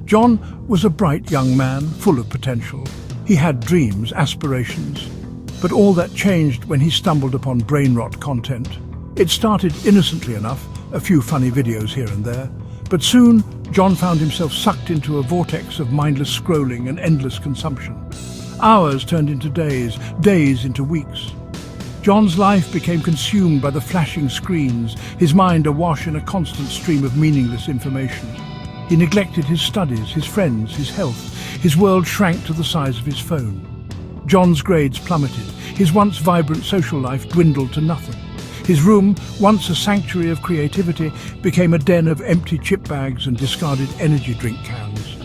John was a bright young man, full of potential. He had dreams, aspirations. But all that changed when he stumbled upon Brainrot content. It started innocently enough, a few funny videos here and there. But soon, John found himself sucked into a vortex of mindless scrolling and endless consumption. Hours turned into days, days into weeks. John's life became consumed by the flashing screens, his mind awash in a constant stream of meaningless information. He neglected his studies, his friends, his health. His world shrank to the size of his phone. John's grades plummeted. His once vibrant social life dwindled to nothing. His room, once a sanctuary of creativity, became a den of empty chip bags and discarded energy drink cans.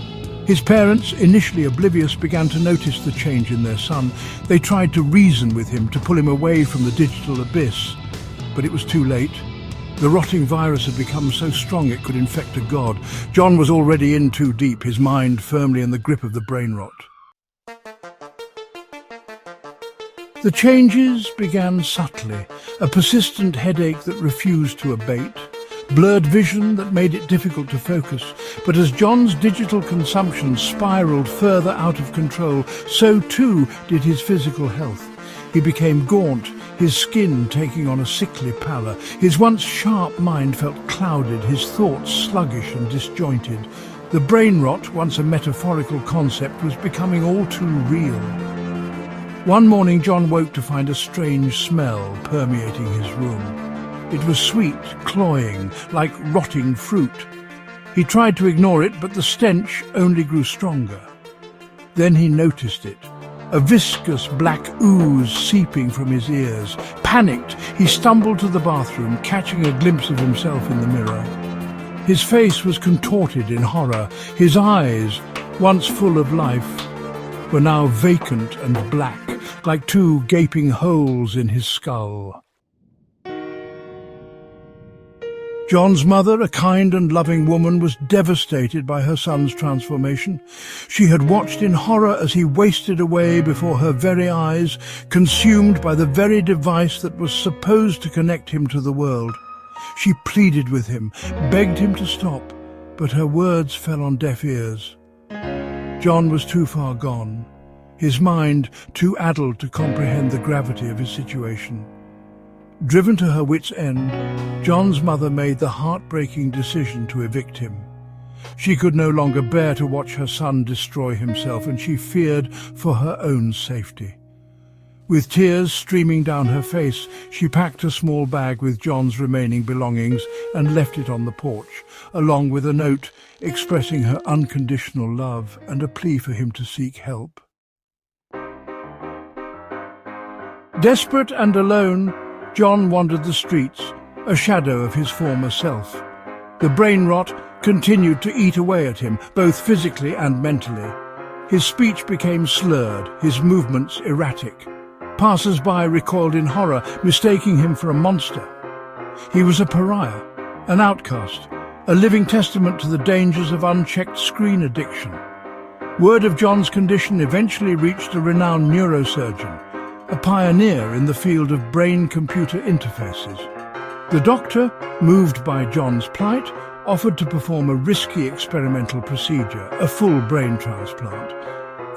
His parents, initially oblivious, began to notice the change in their son. They tried to reason with him, to pull him away from the digital abyss. But it was too late. The rotting virus had become so strong it could infect a god. John was already in too deep, his mind firmly in the grip of the brain rot. The changes began subtly, a persistent headache that refused to abate, blurred vision that made it difficult to focus. But as John's digital consumption spiraled further out of control, so too did his physical health. He became gaunt, his skin taking on a sickly pallor. His once sharp mind felt clouded, his thoughts sluggish and disjointed. The brain rot, once a metaphorical concept, was becoming all too real. One morning John woke to find a strange smell permeating his room. It was sweet, cloying, like rotting fruit. He tried to ignore it, but the stench only grew stronger. Then he noticed it, a viscous black ooze seeping from his ears. Panicked, he stumbled to the bathroom, catching a glimpse of himself in the mirror. His face was contorted in horror. His eyes, once full of life, were now vacant and black, like two gaping holes in his skull. John's mother, a kind and loving woman, was devastated by her son's transformation. She had watched in horror as he wasted away before her very eyes, consumed by the very device that was supposed to connect him to the world. She pleaded with him, begged him to stop, but her words fell on deaf ears. John was too far gone, his mind too addled to comprehend the gravity of his situation. Driven to her wits' end, John's mother made the heartbreaking decision to evict him. She could no longer bear to watch her son destroy himself, and she feared for her own safety. With tears streaming down her face, she packed a small bag with John's remaining belongings and left it on the porch, along with a note expressing her unconditional love and a plea for him to seek help. Desperate and alone, John wandered the streets, a shadow of his former self. The brain rot continued to eat away at him, both physically and mentally. His speech became slurred, his movements erratic. Passers-by recoiled in horror, mistaking him for a monster. He was a pariah, an outcast, a living testament to the dangers of unchecked screen addiction. Word of John's condition eventually reached a renowned neurosurgeon, a pioneer in the field of brain-computer interfaces. The doctor, moved by John's plight, offered to perform a risky experimental procedure, a full brain transplant.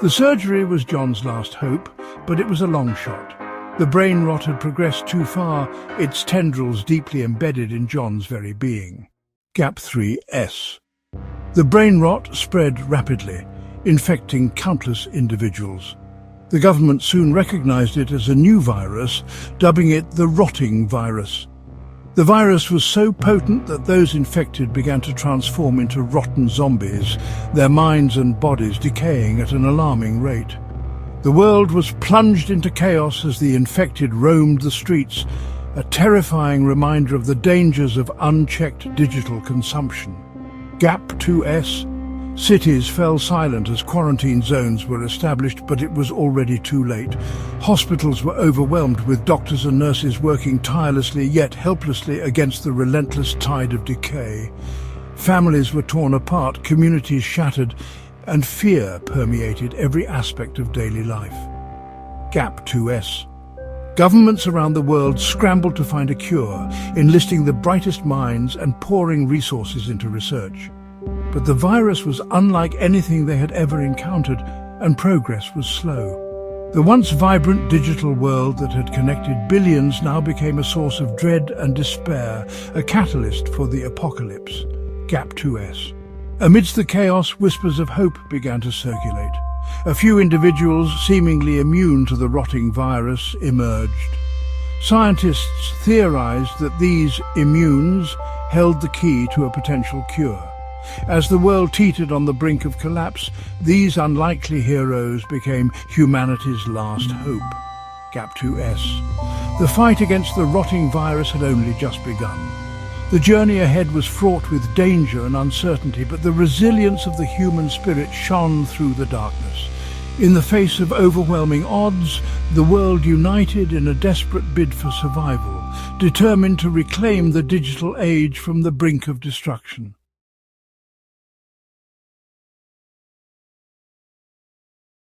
The surgery was John's last hope, but it was a long shot. The brain rot had progressed too far, its tendrils deeply embedded in John's very being. Gap 3S. The brain rot spread rapidly, infecting countless individuals. The government soon recognized it as a new virus, dubbing it the rotting virus. The virus was so potent that those infected began to transform into rotten zombies, their minds and bodies decaying at an alarming rate. The world was plunged into chaos as the infected roamed the streets, a terrifying reminder of the dangers of unchecked digital consumption. Gap 2S. Cities fell silent as quarantine zones were established, but it was already too late. Hospitals were overwhelmed, with doctors and nurses working tirelessly yet helplessly against the relentless tide of decay. Families were torn apart, communities shattered, and fear permeated every aspect of daily life. Gap 2S. Governments around the world scrambled to find a cure, enlisting the brightest minds and pouring resources into research. But the virus was unlike anything they had ever encountered, and progress was slow. The once vibrant digital world that had connected billions now became a source of dread and despair, a catalyst for the apocalypse. Gap 2S. Amidst the chaos, whispers of hope began to circulate. A few individuals, seemingly immune to the rotting virus, emerged. Scientists theorized that these immunes held the key to a potential cure. As the world teetered on the brink of collapse, these unlikely heroes became humanity's last hope. Gap 2S. The fight against the rotting virus had only just begun. The journey ahead was fraught with danger and uncertainty, but the resilience of the human spirit shone through the darkness. In the face of overwhelming odds, the world united in a desperate bid for survival, determined to reclaim the digital age from the brink of destruction.